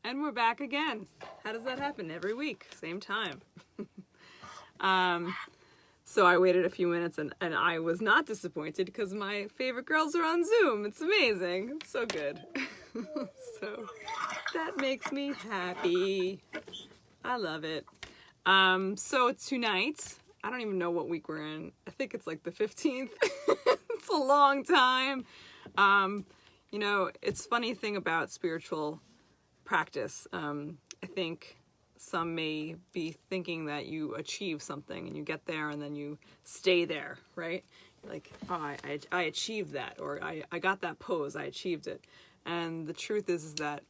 And we're back again. How does that happen? Every week, same time. So I waited a few minutes and I was not disappointed because my favorite girls are on Zoom. It's amazing. It's so good. So that makes me happy. I love it. So tonight, I don't even know what week we're in. I think it's like the 15th. It's a long time. You know, it's funny thing about spiritual practice. I think some may be thinking that you achieve something and you get there and then you stay there, right? Like, oh, I achieved that, or I got that pose, I achieved it. And the truth is that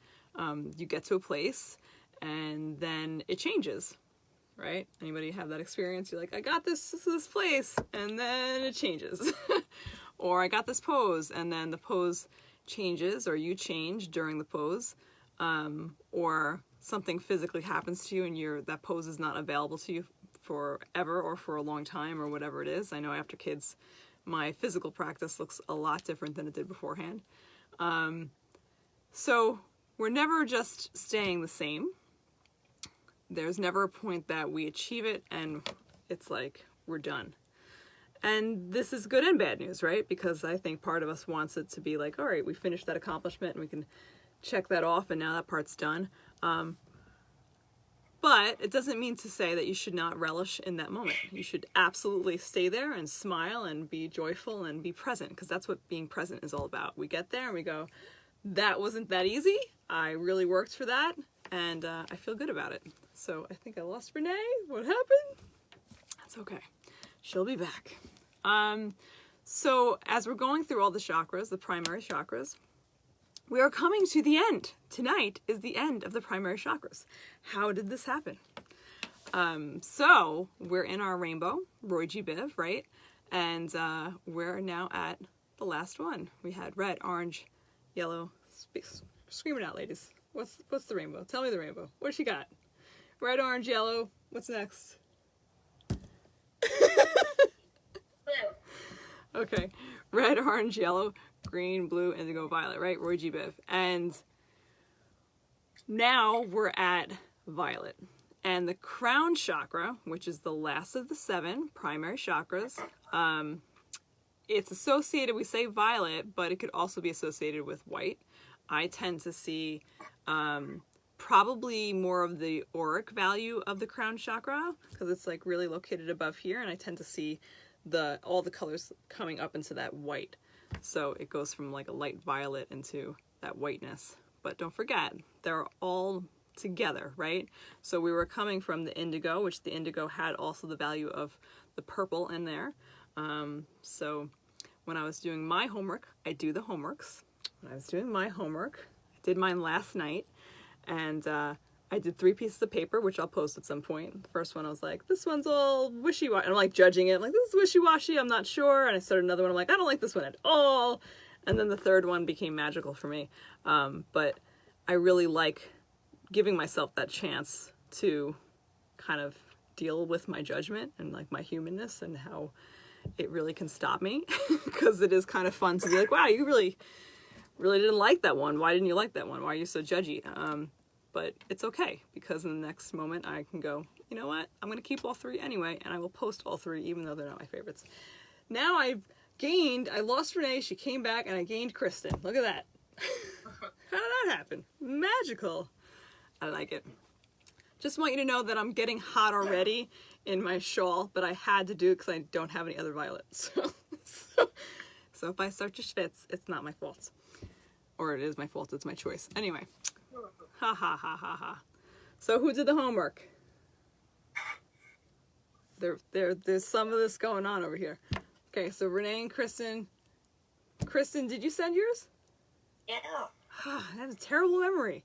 you get to a place and then it changes, right? Anybody have that experience? You're like, I got this place, and then it changes. Or I got this pose, and then the pose changes, or you change during the pose, or something physically happens to you and that pose is not available to you forever or for a long time or whatever it is. I know after kids, my physical practice looks a lot different than it did beforehand. So we're never just staying the same. There's never a point that we achieve it and it's like we're done. And this is good and bad news, right? Because I think part of us wants it to be like, all right, we finished that accomplishment and we can check that off and now that part's done. But it doesn't mean to say that you should not relish in that moment. You should absolutely stay there and smile and be joyful and be present, because that's what being present is all about. We get there and we go, that wasn't that easy. I really worked for that and I feel good about it. So I think I lost Renee. What happened? That's okay. She'll be back. So as we're going through all the chakras, the primary chakras, we are coming to the end. Tonight is the end of the primary chakras. How did this happen? So we're in our rainbow, Roy G. Biv, right? And we're now at the last one. We had red, orange, yellow. Scream it out, ladies. What's the rainbow? Tell me the rainbow. What she got? Red, orange, yellow. What's next? Okay. Red, orange, yellow, green, blue, indigo, violet, right? Roy G. Biv. And now we're at violet. And the crown chakra, which is the last of the 7 primary chakras, it's associated, we say violet, but it could also be associated with white. I tend to see probably more of the auric value of the crown chakra, because it's like really located above here, and I tend to see all the colors coming up into that white. So it goes from like a light violet into that whiteness. But don't forget, they're all together, right? So we were coming from the indigo, which the indigo had also the value of the purple in there. So when I was doing my homework, I do the homeworks. When I was doing my homework, I did mine last night, and I did 3 pieces of paper, which I'll post at some point. The first one I was like, this one's all wishy-washy. I'm like judging it. I'm like, this is wishy-washy. I'm not sure. And I started another one. I'm like, I don't like this one at all. And then the third one became magical for me. But I really like giving myself that chance to kind of deal with my judgment and like my humanness and how it really can stop me. Because it is kind of fun to be like, wow, you really didn't like that one. Why didn't you like that one? Why are you so judgy? But it's okay, because in the next moment I can go, you know what? I'm going to keep all 3 anyway, and I will post all 3 even though they're not my favorites. Now I lost Renee, she came back, and I gained Kristen. Look at that. How did that happen? Magical. I like it. Just want you to know that I'm getting hot already in my shawl, but I had to do it because I don't have any other violets. So if I start to schwitz, it's not my fault. Or it is my fault, it's my choice. Anyway. Ha ha ha ha ha. So who did the homework? There's some of this going on over here. Okay, so Renee and Kristen. Kristen, did you send yours? Yeah. I have a terrible memory.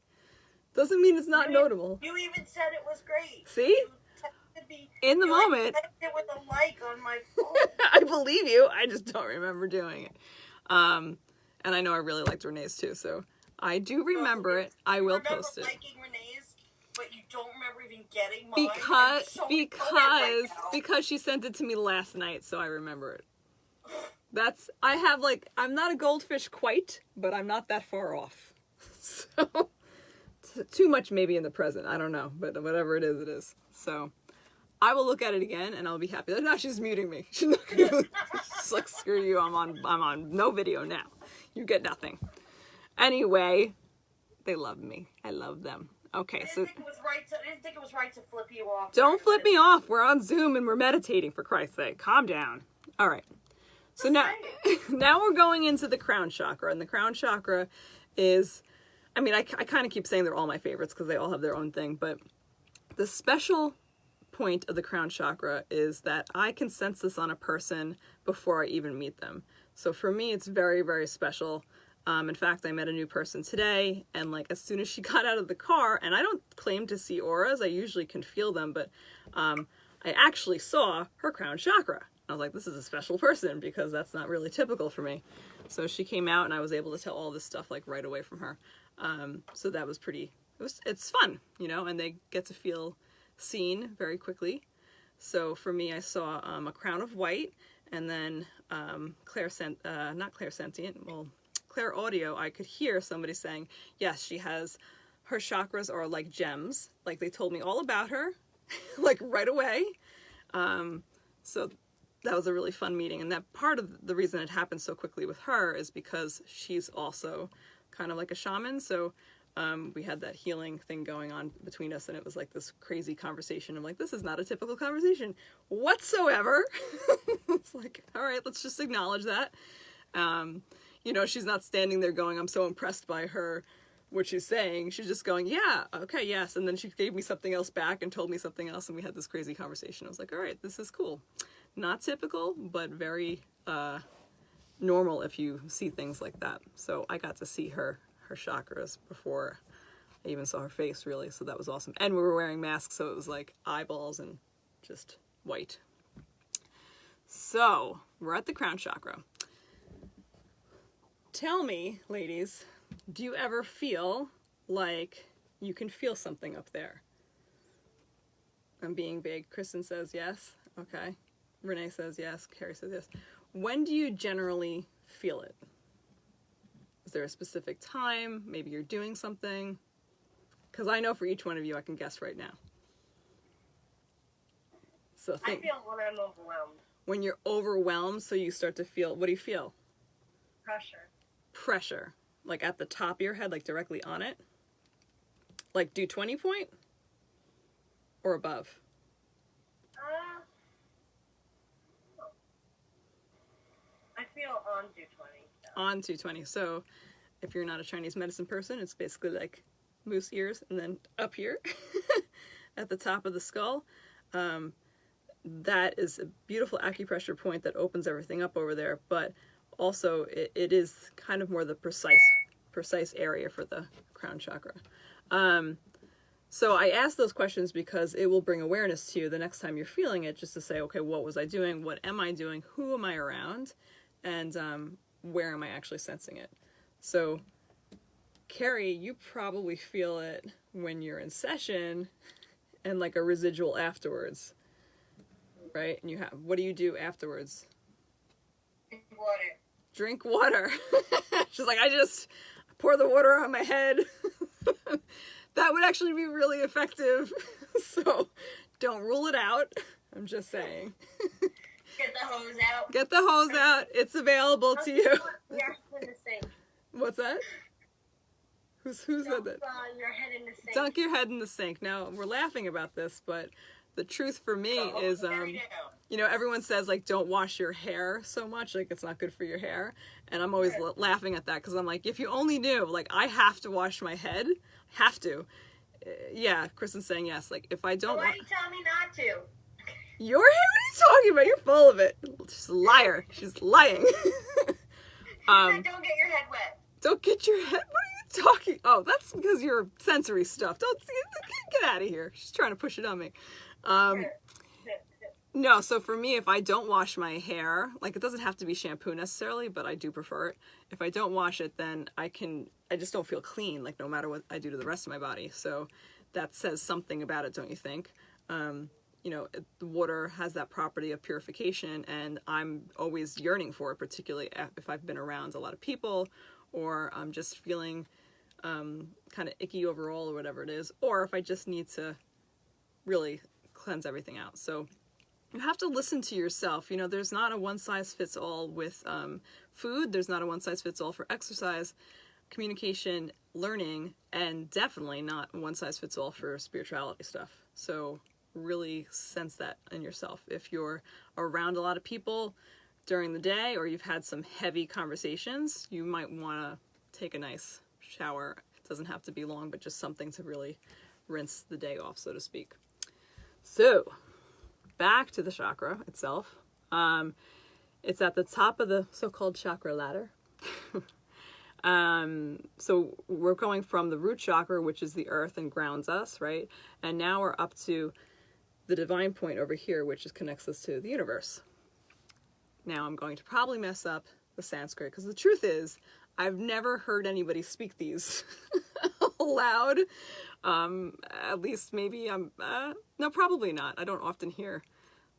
Doesn't mean it's not notable. You even said it was great. See? You texted me, in the moment. I it with a like on my phone. I believe you. I just don't remember doing it. And I know I really liked Renee's too, so I do remember it. I will post it. Liking Renee's, but you don't remember even getting mine. Because she sent it to me last night, so I remember it. I'm not a goldfish quite, but I'm not that far off. too much maybe in the present. I don't know, but whatever it is, it is. So I will look at it again and I'll be happy. No, she's muting me. She's not gonna, she's like, screw you, I'm on no video now. You get nothing. Anyway, they love me. I love them. Okay, so I didn't think it was right to flip you off. don't flip me off. We're on Zoom and we're meditating, for Christ's sake. Calm down. All right. So now we're going into the crown chakra, and the crown chakra is, I mean, I kind of keep saying they're all my favorites because they all have their own thing, but the special point of the crown chakra is that I can sense this on a person before I even meet them. So for me, it's very, very special. In fact, I met a new person today, and like as soon as she got out of the car, and I don't claim to see auras, I usually can feel them, but I actually saw her crown chakra. I was like, this is a special person because that's not really typical for me. So she came out and I was able to tell all this stuff like right away from her. So that was pretty, it's fun, you know, and they get to feel seen very quickly. So for me, I saw a crown of white, and then Claire audio, I could hear somebody saying, yes, she has, her chakras are like gems. Like they told me all about her, like right away. So that was a really fun meeting. And that part of the reason it happened so quickly with her is because she's also kind of like a shaman. So we had that healing thing going on between us, and it was like this crazy conversation. I'm like, this is not a typical conversation whatsoever. It's like, all right, let's just acknowledge that. You know, she's not standing there going, I'm so impressed by her, what she's saying. She's just going, yeah, okay, yes. And then she gave me something else back and told me something else, and we had this crazy conversation. I was like, all right, this is cool. Not typical, but very normal if you see things like that. So I got to see her chakras before I even saw her face, really. So that was awesome. And we were wearing masks, so it was like eyeballs and just white. So we're at the crown chakra. Tell me, ladies, do you ever feel like you can feel something up there? I'm being big. Kristen says yes. Okay. Renee says yes. Carrie says yes. When do you generally feel it? Is there a specific time? Maybe you're doing something? Because I know for each one of you, I can guess right now. So think. I feel when I'm overwhelmed. When you're overwhelmed, so you start to feel, what do you feel? Pressure. Pressure. Like at the top of your head, like directly on it? Like dew 20 point? Or above? I feel on 220. So. On 220. So if you're not a Chinese medicine person, it's basically like moose ears and then up here at the top of the skull. That is a beautiful acupressure point that opens everything up over there, but also it is kind of more the precise area for the crown chakra. So I ask those questions because it will bring awareness to you the next time you're feeling it, just to say, okay, what was I doing? What am I doing? Who am I around? And where am I actually sensing it? So Carrie, you probably feel it when you're in session and like a residual afterwards, right? And you have, what do you do afterwards? Drink water. She's like, I just pour the water on my head. That would actually be really effective. So don't rule it out. I'm just saying. Get the hose out. Get the hose out. It's available to you. Your head in the sink. What's that? Who said that? Your head in the sink. Dunk your head in the sink. Now, we're laughing about this, but the truth for me is, you know, everyone says, like, don't wash your hair so much. Like, it's not good for your hair. And I'm always laughing at that because I'm like, if you only knew, like, I have to wash my head. Have to. Yeah, Kristen's saying yes. Like, if I don't... Why are you telling me not to? Your hair? What are you talking about? You're full of it. She's a liar. She's lying. Don't get your head wet. Don't get your head... What are you talking... Oh, that's because you're sensory stuff. Don't... Get out of here. She's trying to push it on me. No, so for me, if I don't wash my hair, like it doesn't have to be shampoo necessarily, but I do prefer it. If I don't wash it, then I just don't feel clean, like no matter what I do to the rest of my body. So that says something about it, don't you think? You know, the water has that property of purification, and I'm always yearning for it, particularly if I've been around a lot of people, or I'm just feeling kind of icky overall or whatever it is, or if I just need to really cleanse everything out. So you have to listen to yourself. You know, there's not a one-size-fits-all with food. There's not a one-size-fits-all for exercise, communication, learning, and definitely not one-size-fits-all for spirituality stuff. So really sense that in yourself. If you're around a lot of people during the day, or you've had some heavy conversations, you might want to take a nice shower. It doesn't have to be long, but just something to really rinse the day off, so to speak. So back to the chakra itself. It's at the top of the so-called chakra ladder. So we're going from the root chakra, which is the earth and grounds us, right? And now we're up to the divine point over here, which connects us to the universe. Now I'm going to probably mess up the Sanskrit, because the truth is, I've never heard anybody speak these aloud. At least maybe no, probably not. I don't often hear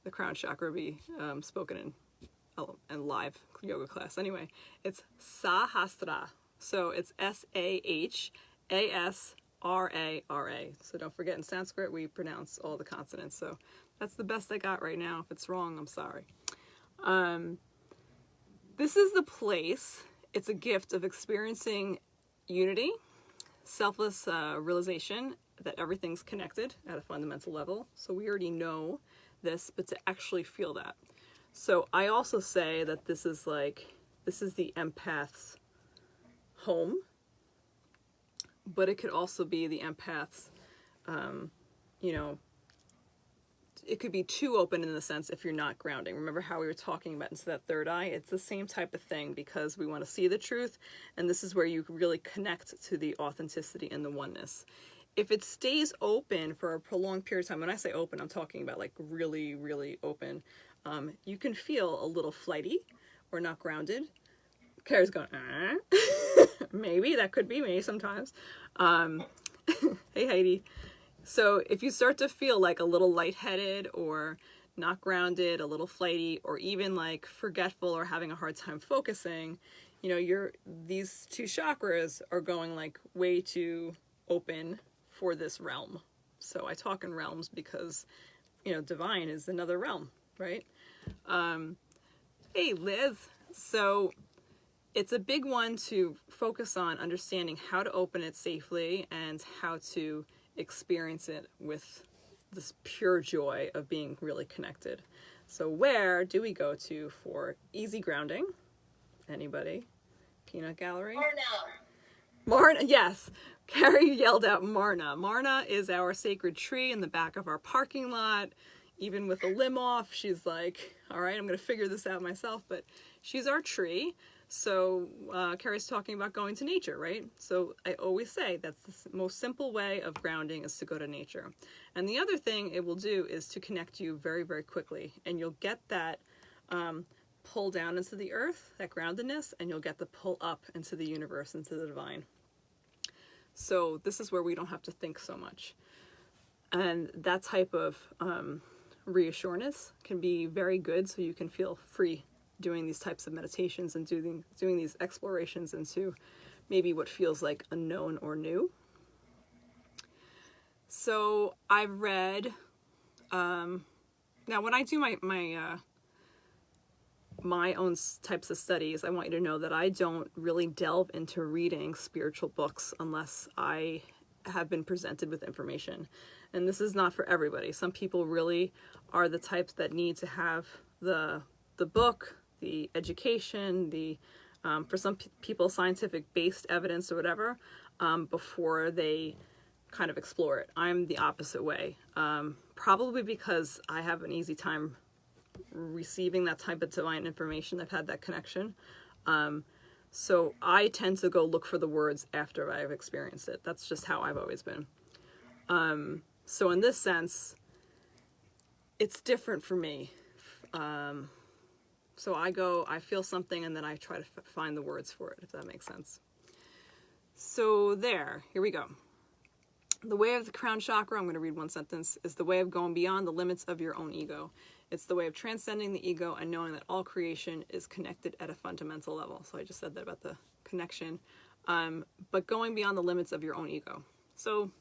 the crown chakra be spoken in live yoga class. Anyway, it's Sahasrara. So it's Sahasrara. So don't forget, in Sanskrit we pronounce all the consonants. So that's the best I got right now. If it's wrong, I'm sorry. This is the place. It's a gift of experiencing unity, selfless realization that everything's connected at a fundamental level. So we already know this, but to actually feel that. So I also say that this is the empath's home, but it could also be the empath's, you know, it could be too open in the sense if you're not grounding. Remember how we were talking about into that third eye? It's the same type of thing, because we want to see the truth, and this is where you really connect to the authenticity and the oneness. If it stays open for a prolonged period of time, when I say open, I'm talking about like really, really open, you can feel a little flighty or not grounded. Kara's going, maybe, that could be me sometimes. Hey, Heidi. So if you start to feel like a little lightheaded or not grounded, a little flighty, or even like forgetful or having a hard time focusing, you know, these two chakras are going like way too open for this realm. So I talk in realms because, you know, divine is another realm, right? Hey, Liz. So it's a big one to focus on understanding how to open it safely and how to experience it with this pure joy of being really connected. So where do we go to for easy grounding? Anybody? Peanut Gallery? Marna, yes. Carrie yelled out Marna. Marna is our sacred tree in the back of our parking lot. Even with a limb off, she's like, all right, I'm going to figure this out myself, but she's our tree. So Carrie's talking about going to nature, right? So I always say that's the most simple way of grounding is to go to nature. And the other thing it will do is to connect you very, very quickly. And you'll get that pull down into the earth, that groundedness, and you'll get the pull up into the universe, into the divine. So this is where we don't have to think so much. And that type of reassurance can be very good, so you can feel free doing these types of meditations and doing these explorations into maybe what feels like unknown or new. So I've read, now when I do my own types of studies, I want you to know that I don't really delve into reading spiritual books unless I have been presented with information. And this is not for everybody. Some people really are the types that need to have the book, the education, the for some people scientific-based evidence or whatever, before they kind of explore it. I'm the opposite way, probably because I have an easy time receiving that type of divine information. I've had that connection. So I tend to go look for the words after I've experienced it. That's just how I've always been. So in this sense, it's different for me. So I feel something and then I try to find the words for it, if that makes sense. So here we go. The way of the crown chakra, I'm going to read one sentence, is the way of going beyond the limits of your own ego. It's the way of transcending the ego and knowing that all creation is connected at a fundamental level. So I just said that about the connection. but going beyond the limits of your own ego. So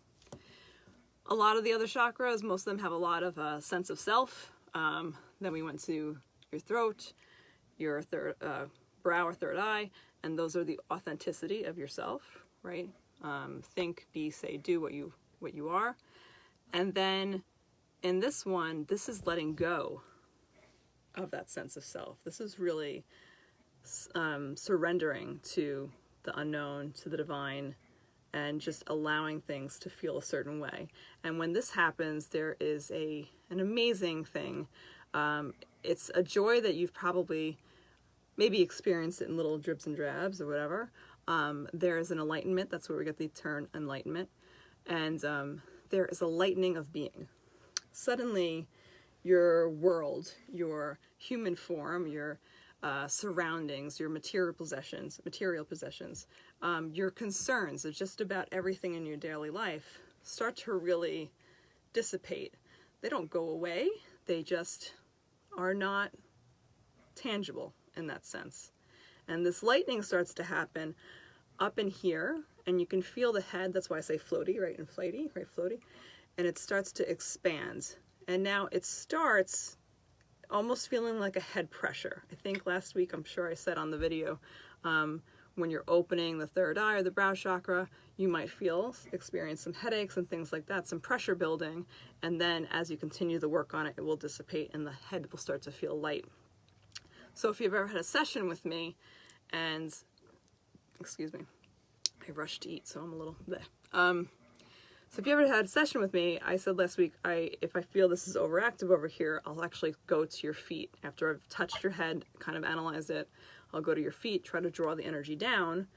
a lot of the other chakras, most of them have a lot of sense of self. Then we went to your throat, your brow or third eye, and those are the authenticity of yourself, right? Think, be, say, do what you are. And then in this one, this is letting go of that sense of self. This is really surrendering to the unknown, to the divine, and just allowing things to feel a certain way. And when this happens, there is an amazing thing. It's a joy that you've probably maybe experienced it in little dribs and drabs or whatever. There is an enlightenment. That's where we get the term enlightenment. And there is a lightening of being. Suddenly, your world, your human form, your surroundings, your material possessions, your concerns of just about everything in your daily life start to really dissipate. They don't go away. They just are not tangible in that sense. And this lightning starts to happen up in here, and you can feel the head. That's why I say floaty, right? And flighty, right? Floaty. And it starts to expand. And now it starts almost feeling like a head pressure. I think last week, I'm sure I said on the video, when you're opening the third eye or the brow chakra, you might experience some headaches and things like that, some pressure building. And then as you continue the work on it, it will dissipate and the head will start to feel light. So if you've ever had a session with me and, excuse me, I rushed to eat, so I'm a little bleh. So if you ever had a session with me, I said last week, if I feel this is overactive over here, I'll actually go to your feet. After I've touched your head, kind of analyzed it, I'll go to your feet, try to draw the energy down,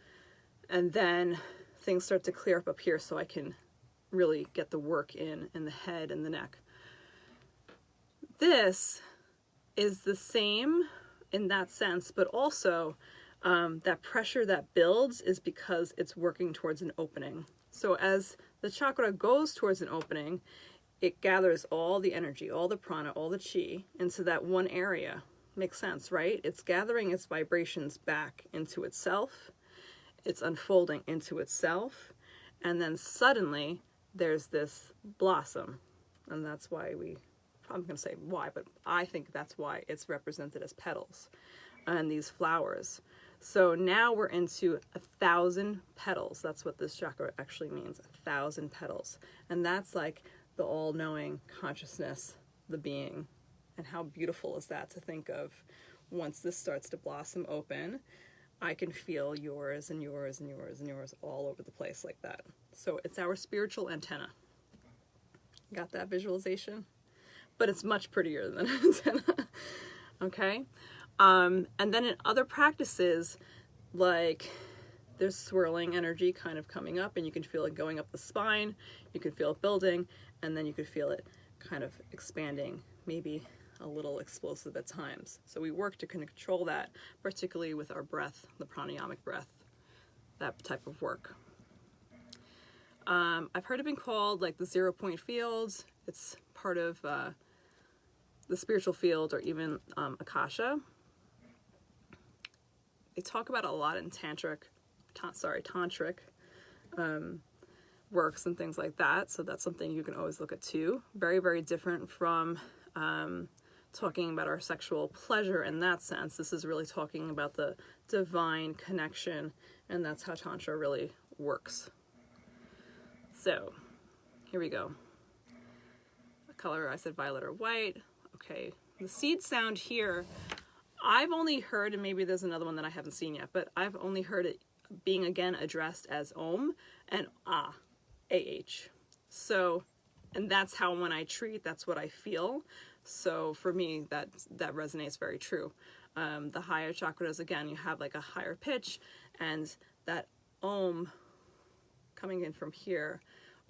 and then things start to clear up here so I can really get the work in the head and the neck. This is the same in that sense, but also that pressure that builds is because it's working towards an opening. So as the chakra goes towards an opening, it gathers all the energy, all the prana, all the chi into that one area. Makes sense, right? It's gathering its vibrations back into itself. It's unfolding into itself. And then suddenly there's this blossom. And that's why I'm going to say why, but I think that's why it's represented as petals and these flowers. So now we're into 1,000 petals. That's what this chakra actually means, 1,000 petals. And that's like the all-knowing consciousness, the being. And how beautiful is that to think of once this starts to blossom open, I can feel yours and yours and yours and yours all over the place like that. So it's our spiritual antenna. Got that visualization? But it's much prettier than an antenna. Okay? And then in other practices, like there's swirling energy kind of coming up, and you can feel it going up the spine, you can feel it building, and then you could feel it kind of expanding, maybe a little explosive at times. So we work to control that, particularly with our breath, the pranayamic breath, that type of work. I've heard it been called like the 0-point fields. It's part of the spiritual field, or even Akasha. They talk about it a lot in tantric works and things like that. So that's something you can always look at too. Very, very different from talking about our sexual pleasure in that sense. This is really talking about the divine connection, and that's how Tantra really works. So here we go. The color, I said violet or white. Okay, the seed sound here, I've only heard, and maybe there's another one that I haven't seen yet, but I've only heard it being again addressed as Om and Ah, A-H. So, and that's how when I treat, that's what I feel. So for me, that resonates very true. The higher chakras, again, you have like a higher pitch, and that Om coming in from here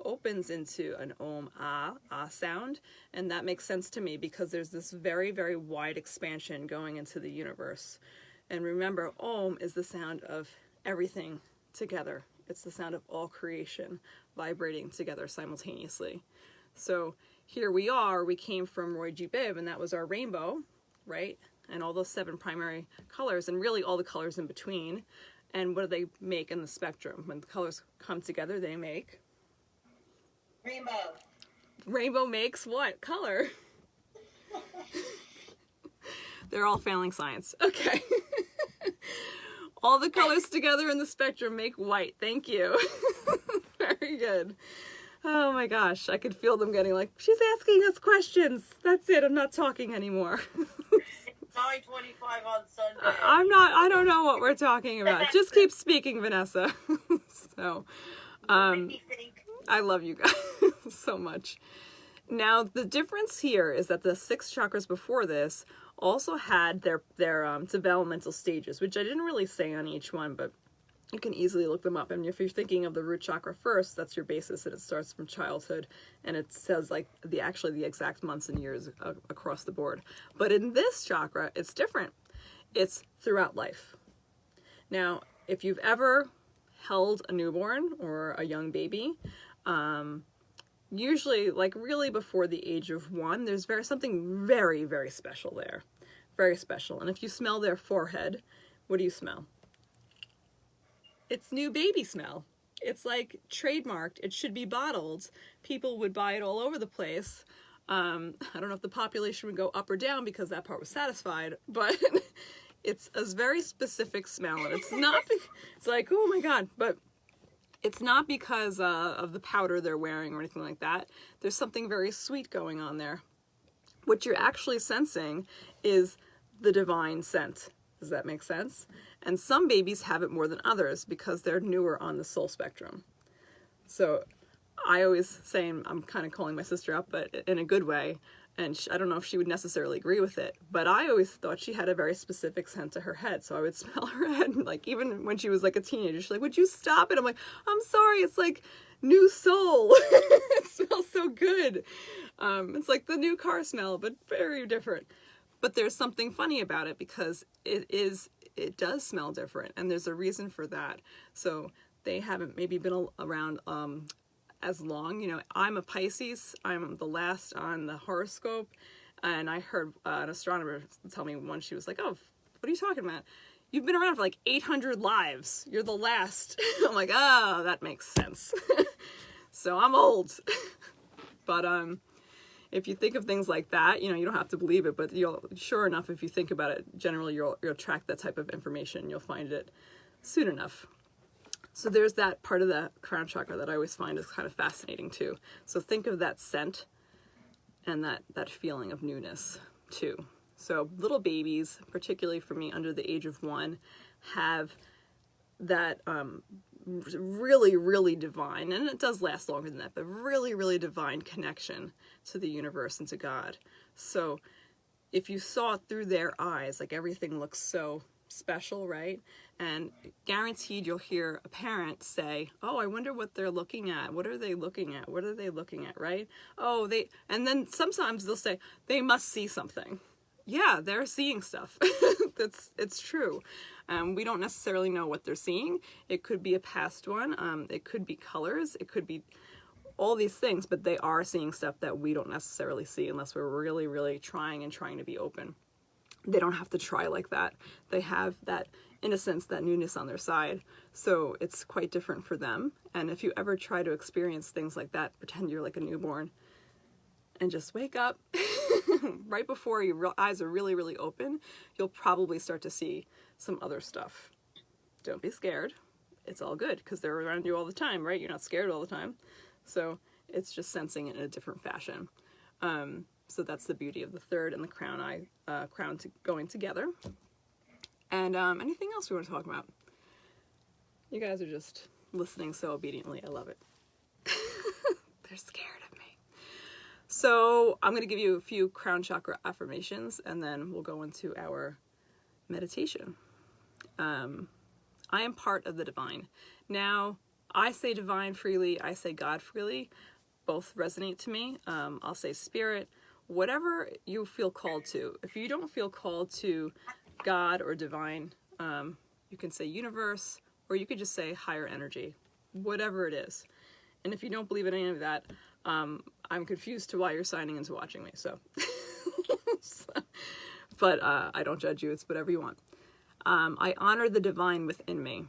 opens into an Om Ah sound, and that makes sense to me because there's this very, very wide expansion going into the universe. And remember, Om is the sound of everything together. It's the sound of all creation vibrating together simultaneously. So here we are, we came from Roy G. Biv, and that was our rainbow, right? And all those 7 primary colors, and really all the colors in between. And what do they make in the spectrum? When the colors come together, they make... Rainbow. Rainbow makes what color? They're all failing science. Okay. All the colors together in the spectrum make white. Thank you. Very good. Oh my gosh. I could feel them getting like, she's asking us questions. That's it. I'm not talking anymore. It's 9:25 on Sunday. I don't know what we're talking about. Just keep speaking, Vanessa. So, Make me think. I love you guys so much. Now, the difference here is that the 6 chakras before this also had their developmental stages, which I didn't really say on each one, but you can easily look them up. And if you're thinking of the root chakra first, that's your basis, and it starts from childhood, and it says like the exact months and years across the board. But in this chakra, it's different. It's throughout life. Now, if you've ever held a newborn or a young baby, usually, like really before the age of 1, there's something very, very special there. Very special. And if you smell their forehead, what do you smell? It's new baby smell. It's like trademarked. It should be bottled. People would buy it all over the place. I don't know if the population would go up or down because that part was satisfied, but it's a very specific smell. And it's not, it's like, oh my God, but it's not because of the powder they're wearing or anything like that. There's something very sweet going on there. What you're actually sensing is the divine scent. Does that make sense? And some babies have it more than others because they're newer on the soul spectrum. So I always say, I'm kind of calling my sister up, but in a good way, and I don't know if she would necessarily agree with it, but I always thought she had a very specific scent to her head. So I would smell her head, like even when she was like a teenager, she's like, would you stop it? I'm like, I'm sorry, it's like new soul. It smells so good. It's like the new car smell, but very different. But there's something funny about it because it does smell different, and there's a reason for that. So they haven't maybe been around as long. You know, I'm a Pisces. I'm the last on the horoscope, and I heard an astronomer tell me once, she was like, oh, what are you talking about? You've been around for like 800 lives. You're the last. I'm like, oh, that makes sense. So I'm old. But if you think of things like that, you know, you don't have to believe it, but sure enough, if you think about it, generally you'll track that type of information. You'll find it soon enough. So there's that part of the crown chakra that I always find is kind of fascinating too. So think of that scent and that feeling of newness too. So little babies, particularly for me under the age of 1, have that really, really divine, and it does last longer than that, but really, really divine connection to the universe and to God. So if you saw it through their eyes, like everything looks so special, right? And guaranteed you'll hear a parent say, oh, I wonder what they're looking at. What are they looking at? What are they looking at, right? Oh, and then sometimes they'll say, they must see something. Yeah, they're seeing stuff. It's true. We don't necessarily know what they're seeing. It could be a past one. It could be colors. It could be all these things, but they are seeing stuff that we don't necessarily see unless we're really, really trying to be open. They don't have to try like that. They have that innocence, that newness on their side. So it's quite different for them. And if you ever try to experience things like that, pretend you're like a newborn and just wake up right before your eyes are really, really open, you'll probably start to see some other stuff. Don't be scared. It's all good because they're around you all the time, right? You're not scared all the time. So it's just sensing it in a different fashion. So that's the beauty of the third and the crown going together. And anything else we want to talk about? You guys are just listening so obediently. I love it. They're scared of me. So I'm going to give you a few crown chakra affirmations, and then we'll go into our meditation. I am part of the divine. Now, I say divine freely, I say God freely. Both resonate to me. I'll say spirit, whatever you feel called to. If you don't feel called to God or divine, you can say universe, or you could just say higher energy, whatever it is. And if you don't believe in any of that, I'm confused to why you're signing in to watching me. So, but I don't judge you. It's whatever you want. I honor the divine within me.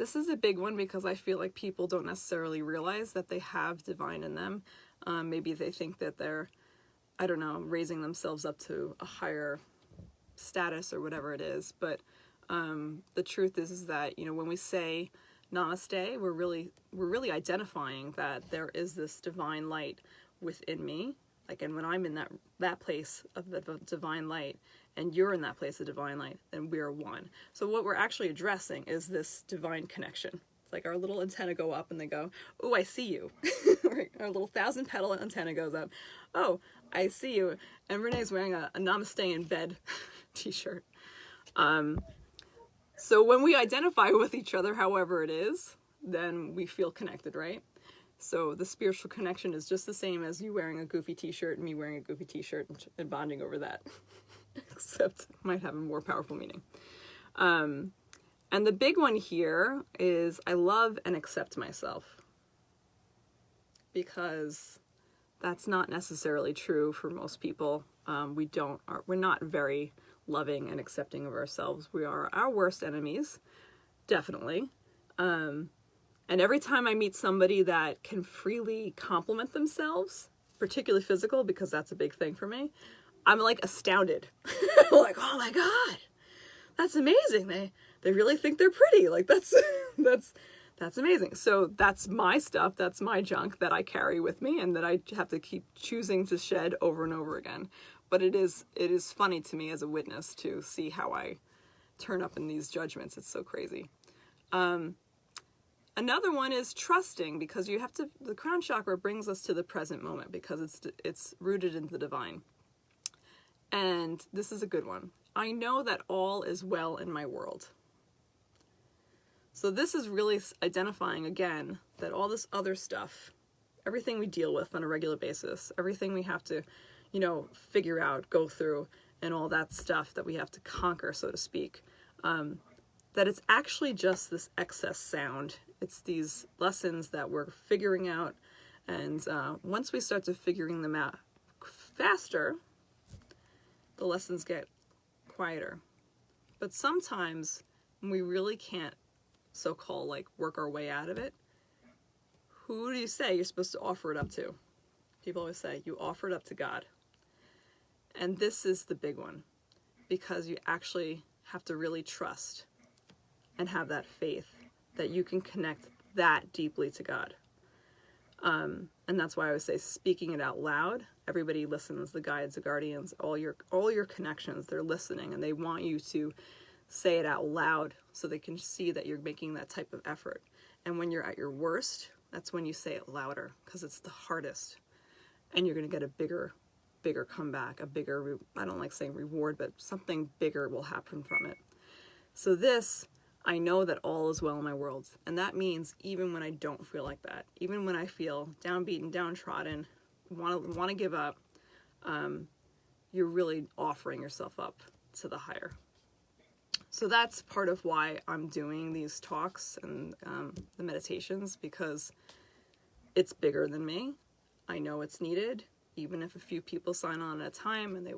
This is a big one because I feel like people don't necessarily realize that they have divine in them. Maybe they think that they're, I don't know, raising themselves up to a higher status or whatever it is. But the truth is that, you know, when we say namaste, we're really identifying that there is this divine light within me. Like, and when I'm in that place of the divine light, and you're in that place of divine light, then we're one. So what we're actually addressing is this divine connection. It's like our little antenna go up and they go, oh, I see you. Our little 1,000-petal antenna goes up. Oh, I see you. And Renee's wearing a Namaste in Bed t-shirt. So when we identify with each other, however it is, then we feel connected, right? So the spiritual connection is just the same as you wearing a goofy t-shirt and me wearing a goofy t-shirt and bonding over that. Except it might have a more powerful meaning. And the big one here is I love and accept myself. Because that's not necessarily true for most people. We're not very loving and accepting of ourselves. We are our worst enemies, definitely. And every time I meet somebody that can freely compliment themselves, particularly physical, because that's a big thing for me, I'm like astounded. Like, oh my God, that's amazing. They really think they're pretty. Like that's amazing. So that's my stuff. That's my junk that I carry with me and that I have to keep choosing to shed over and over again. But it is funny to me as a witness to see how I turn up in these judgments. It's so crazy. Another one is trusting, because the crown chakra brings us to the present moment because it's rooted in the divine. And this is a good one. I know that all is well in my world. So this is really identifying again that all this other stuff, everything we deal with on a regular basis, everything we have to, you know, figure out, go through, and all that stuff that we have to conquer, so to speak, that it's actually just this excess sound. It's these lessons that we're figuring out, and once we start to figuring them out faster, the lessons get quieter. But sometimes we really can't so-called like work our way out of it. Who do you say you're supposed to offer it up to? People always say you offer it up to God. And this is the big one, because you actually have to really trust and have that faith that you can connect that deeply to God. And that's why I would say speaking it out loud. Everybody listens, the guides, the guardians, all your connections, they're listening, and they want you to say it out loud so they can see that you're making that type of effort. And when you're at your worst, that's when you say it louder, because it's the hardest. And you're going to get a bigger comeback, a bigger, I don't like saying reward, but something bigger will happen from it. So this, I know that all is well in my world. And that means even when I don't feel like that, even when I feel downbeaten, downtrodden, want to give up, you're really offering yourself up to the higher. So that's part of why I'm doing these talks and the meditations, because it's bigger than me. I know it's needed, even if a few people sign on at a time, and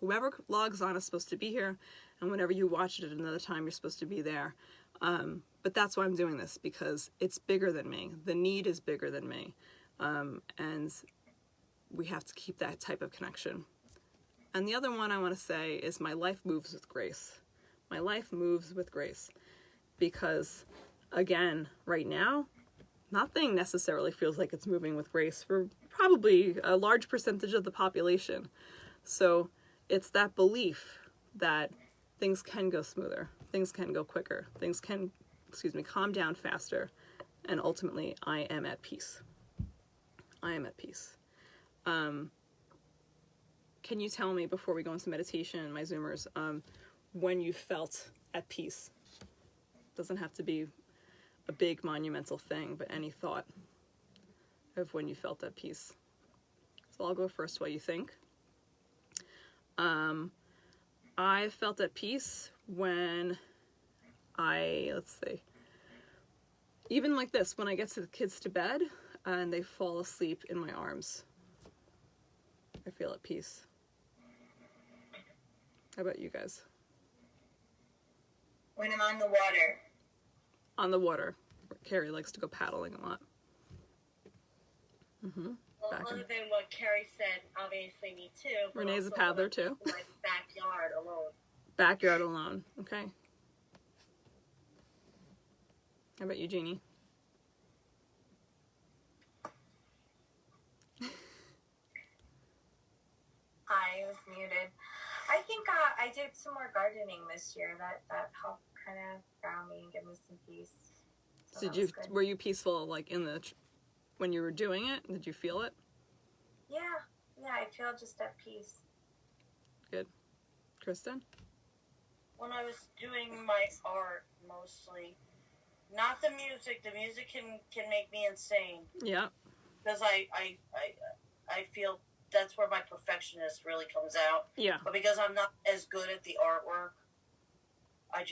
whoever logs on is supposed to be here, and whenever you watch it at another time, you're supposed to be there. But that's why I'm doing this, because it's bigger than me. The need is bigger than me, and we have to keep that type of connection. And the other one I want to say is my life moves with grace. My life moves with grace, because again, right now, nothing necessarily feels like it's moving with grace for probably a large percentage of the population. So it's that belief that things can go smoother, things can go quicker, things can, calm down faster, and ultimately I am at peace. I am at peace. Can you tell me, before we go into meditation, my Zoomers, when you felt at peace? Doesn't have to be a big monumental thing, but any thought of when you felt at peace. So I'll go first. What you think? I felt at peace when even like this, when I get to the kids to bed and they fall asleep in my arms, I feel at peace. How about you guys? When I'm on the water. On the water. Carrie likes to go paddling a lot. Well, other than what Carrie said, obviously me too. Renee's a paddler too. My backyard alone. Backyard alone. Okay. How about you, Jeannie? I was muted. I think I did some more gardening this year. That helped kind of ground me and give me some peace. So were you peaceful like when you were doing it? Did you feel it? Yeah, I feel just at peace. Good. Kristen? When I was doing my art, mostly, not the music. The music can make me insane. Yeah. Because I feel that's where my perfectionist really comes out. Yeah. But because I'm not as good at the artwork, I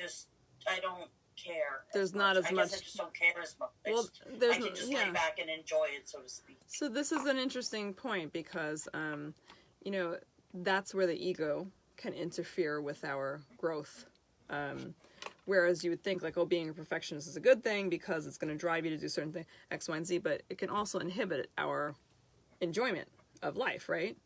don't care. There's not as much. I guess I just don't care as much. Well, I can just lay back and enjoy it, so to speak. So this is an interesting point because, you know, that's where the ego can interfere with our growth. Whereas you would think like, oh, being a perfectionist is a good thing because it's going to drive you to do certain things, X, Y, and Z, but it can also inhibit our enjoyment of life, right?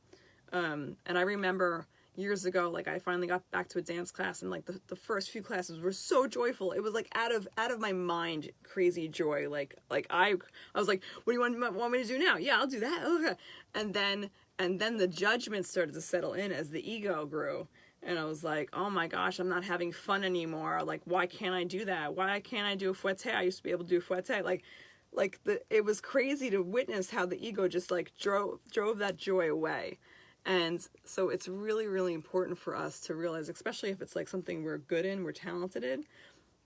And I remember years ago, like I finally got back to a dance class and like the first few classes were so joyful. It was like out of my mind, crazy joy. Like I was like, what do you want me to do now? Yeah, I'll do that. Okay. And then the judgment started to settle in as the ego grew. And I was like, oh my gosh, I'm not having fun anymore. Like, why can't I do that? Why can't I do a fouette? I used to be able to do a fouette. It was crazy to witness how the ego just like drove that joy away. And so it's really, really important for us to realize, especially if it's like something we're good in, we're talented in,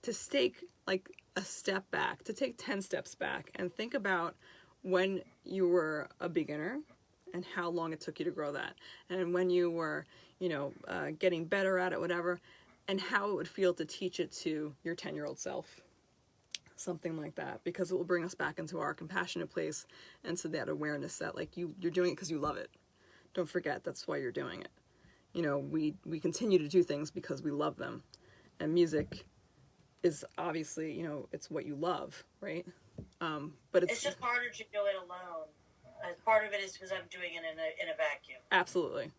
to take like a step back, to take 10 steps back and think about when you were a beginner and how long it took you to grow that. And when you were, you know, getting better at it, whatever, and how it would feel to teach it to your 10-year-old self. Something like that, because it will bring us back into our compassionate place and to that awareness that like you're doing it because you love it. Don't forget that's why you're doing it. You know, we continue to do things because we love them, and music is obviously, you know, it's what you love, right? But it's just harder to do it alone. Part of it is because I'm doing it in a vacuum. Absolutely.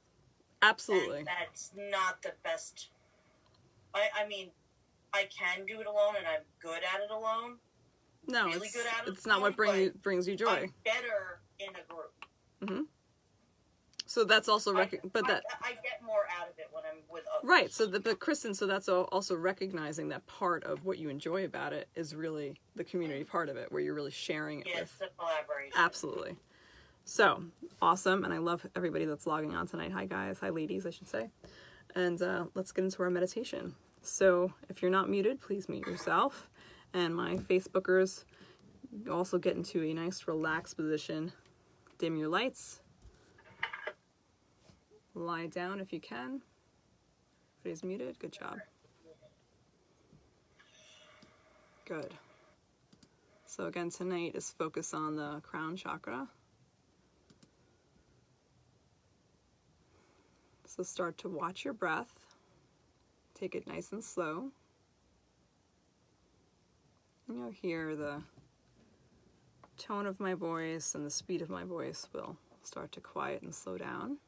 And that's not the best. I mean, I can do it alone, and I'm good at it alone. No, really good at it. It's not what brings you joy. I'm better in a group. Mm-hmm. So that's also I get more out of it when I'm with others. Right. So but Kristen, so that's also recognizing that part of what you enjoy about it is really the community part of it, where you're really sharing it with. Yes, the collaboration. Absolutely. So awesome, and I love everybody that's logging on tonight. Hi guys, hi ladies, I should say. And let's get into our meditation. So if you're not muted, please mute yourself. And my Facebookers, also get into a nice relaxed position. Dim your lights. Lie down if you can. Everybody's muted. Good job. Good. So again, tonight is focus on the crown chakra. So start to watch your breath. Take it nice and slow. And you'll hear the tone of my voice and the speed of my voice will start to quiet and slow down.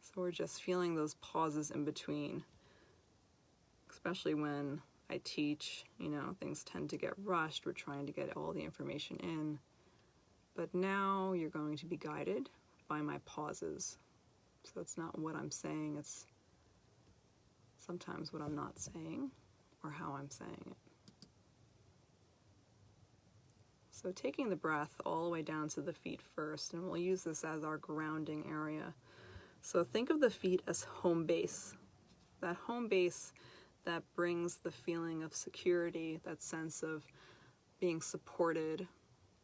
So we're just feeling those pauses in between, especially when I teach, you know, things tend to get rushed. We're trying to get all the information in. But now you're going to be guided by my pauses. So it's not what I'm saying, it's sometimes what I'm not saying or how I'm saying it. So taking the breath all the way down to the feet first, and we'll use this as our grounding area. So think of the feet as home base. That home base that brings the feeling of security, that sense of being supported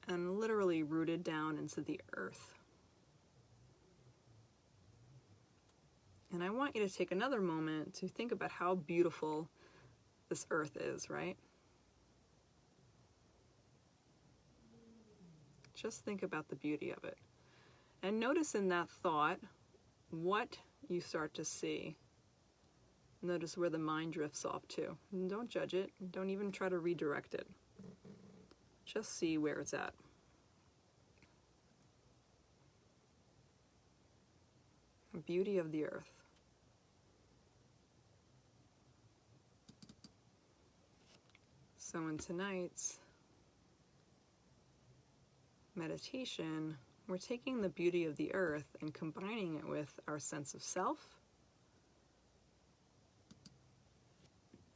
and literally rooted down into the earth. And I want you to take another moment to think about how beautiful this earth is, right? Just think about the beauty of it. And notice in that thought what you start to see. Notice where the mind drifts off to. And don't judge it. Don't even try to redirect it. Just see where it's at. The beauty of the earth. So in tonight's meditation, we're taking the beauty of the earth and combining it with our sense of self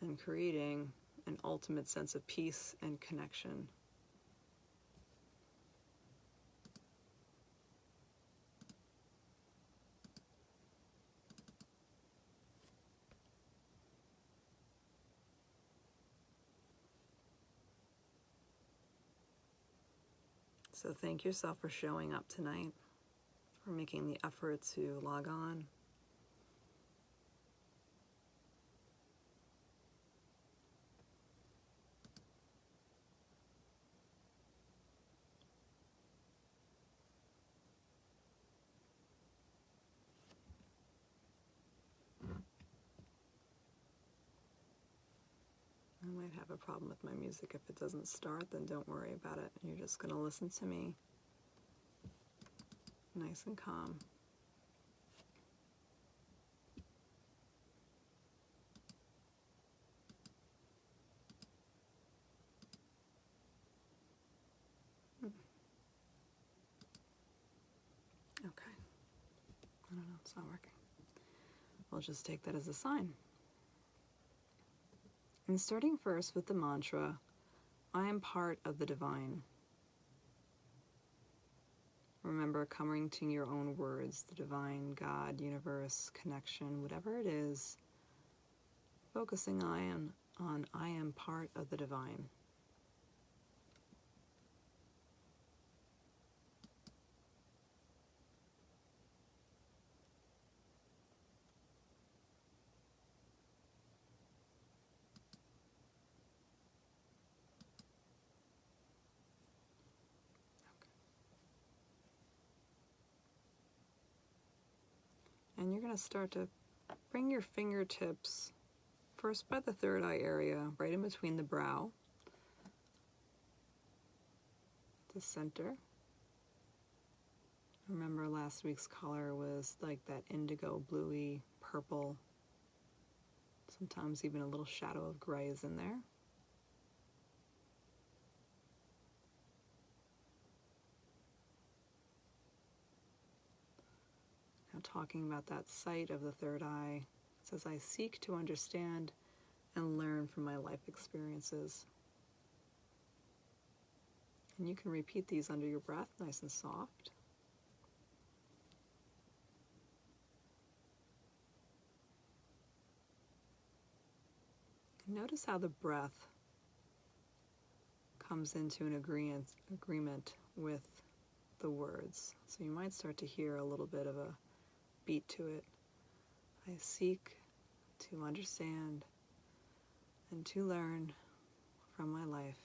and creating an ultimate sense of peace and connection. So thank yourself for showing up tonight, for making the effort to log on. I might have a problem with my music. If it doesn't start, then don't worry about it. You're just going to listen to me, nice and calm. Okay. I don't know, it's not working. We'll just take that as a sign. And starting first with the mantra, I am part of the divine. Remember coming to your own words, the divine, God, universe, connection, whatever it is, focusing on I am part of the divine. And you're going to start to bring your fingertips first by the third eye area, right in between the brow, to center. Remember last week's color was like that indigo, bluey, purple. Sometimes even a little shadow of gray is in there. Now talking about that sight of the third eye, it says, I seek to understand and learn from my life experiences. And you can repeat these under your breath, nice and soft. Notice how the breath comes into an agreement with the words. So you might start to hear a little bit of a beat to it. I seek to understand and to learn from my life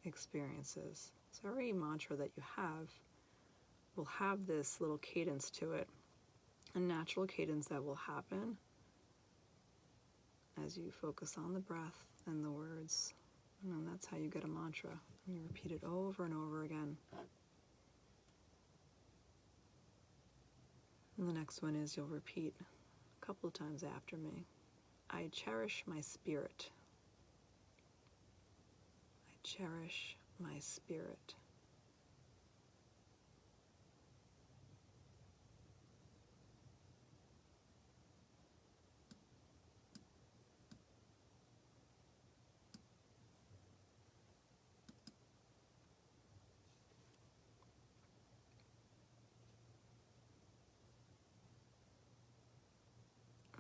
experiences. So every mantra that you have will have this little cadence to it, a natural cadence that will happen as you focus on the breath and the words. And that's how you get a mantra. And you repeat it over and over again. And the next one is you'll repeat a couple of times after me. I cherish my spirit. I cherish my spirit.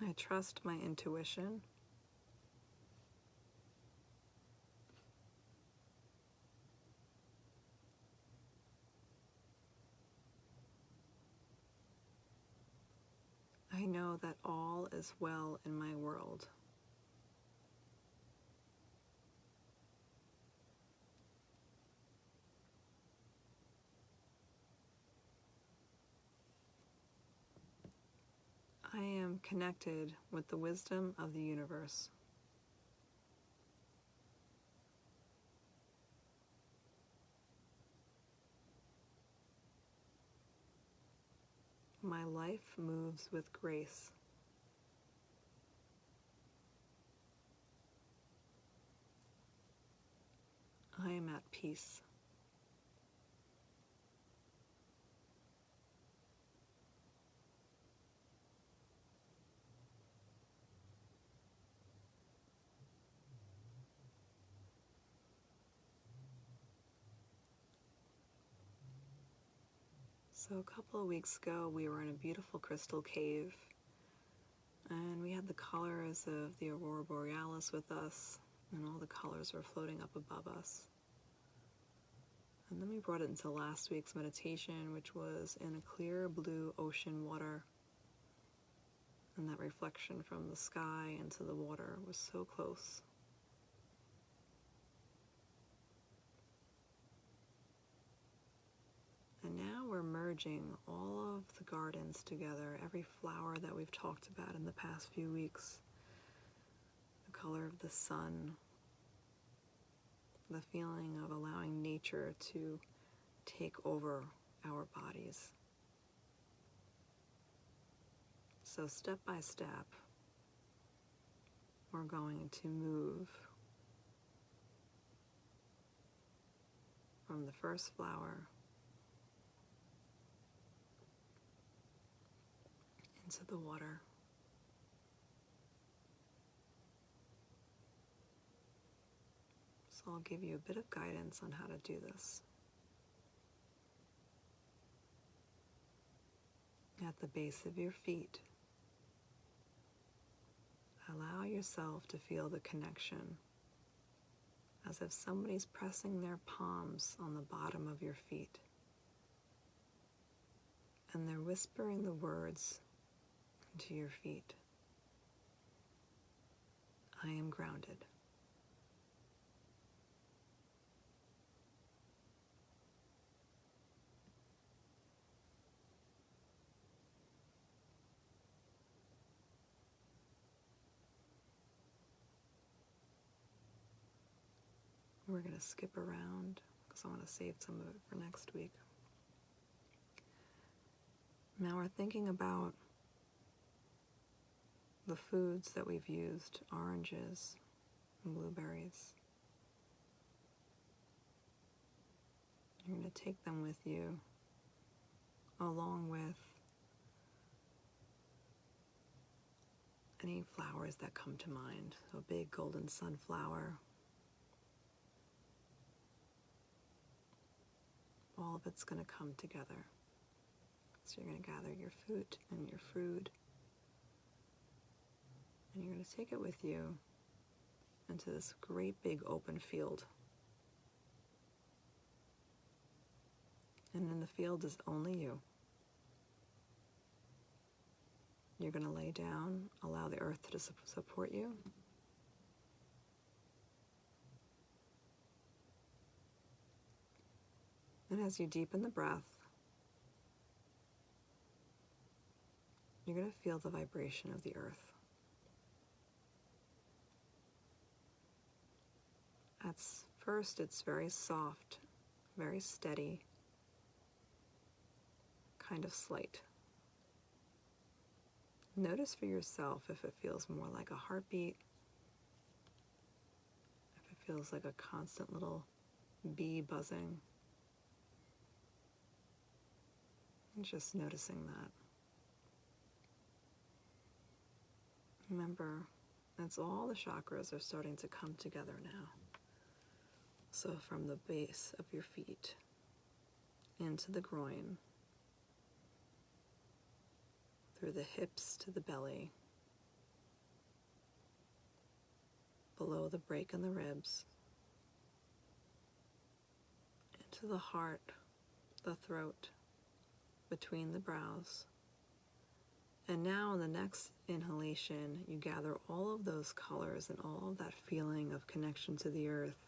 I trust my intuition. I know that all is well in my world. I am connected with the wisdom of the universe. My life moves with grace. I am at peace. So a couple of weeks ago, we were in a beautiful crystal cave, and we had the colors of the aurora borealis with us, and all the colors were floating up above us. And then we brought it into last week's meditation, which was in a clear blue ocean water, and that reflection from the sky into the water was so close. And now we're merging all of the gardens together, every flower that we've talked about in the past few weeks. The color of the sun, the feeling of allowing nature to take over our bodies. So step by step, we're going to move from the first flower into the water. So I'll give you a bit of guidance on how to do this. At the base of your feet, allow yourself to feel the connection, as if somebody's pressing their palms on the bottom of your feet, and they're whispering the words into your feet. I am grounded. We're going to skip around because I want to save some of it for next week. Now we're thinking about the foods that we've used, oranges and blueberries. You're going to take them with you along with any flowers that come to mind. So a big golden sunflower. All of it's going to come together. So you're going to gather your food and your fruit, and you're going to take it with you into this great big open field. And in the field is only you. You're going to lay down, allow the earth to support you. And as you deepen the breath, you're going to feel the vibration of the earth. At first, it's very soft, very steady, kind of slight. Notice for yourself if it feels more like a heartbeat, if it feels like a constant little bee buzzing. And just noticing that. Remember, that's all the chakras are starting to come together now. So from the base of your feet into the groin, through the hips to the belly, below the break in the ribs, into the heart, the throat, between the brows. And now in the next inhalation, you gather all of those colors and all of that feeling of connection to the earth,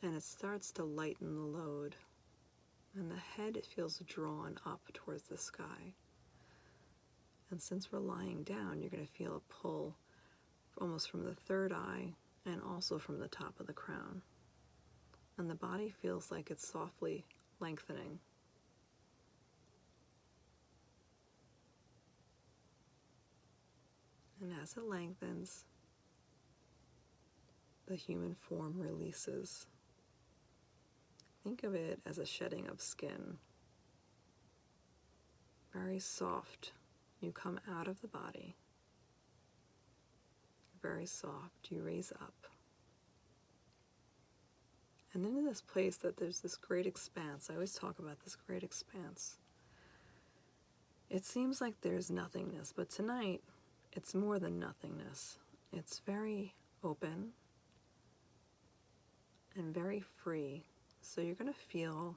and it starts to lighten the load, and the head feels drawn up towards the sky. And since we're lying down, you're going to feel a pull almost from the third eye and also from the top of the crown. And the body feels like it's softly lengthening. And as it lengthens, the human form releases. Think of it as a shedding of skin. Very soft. You come out of the body. Very soft. You raise up. And into this place that there's this great expanse. I always talk about this great expanse. It seems like there's nothingness, but tonight it's more than nothingness. It's very open and very free. So you're going to feel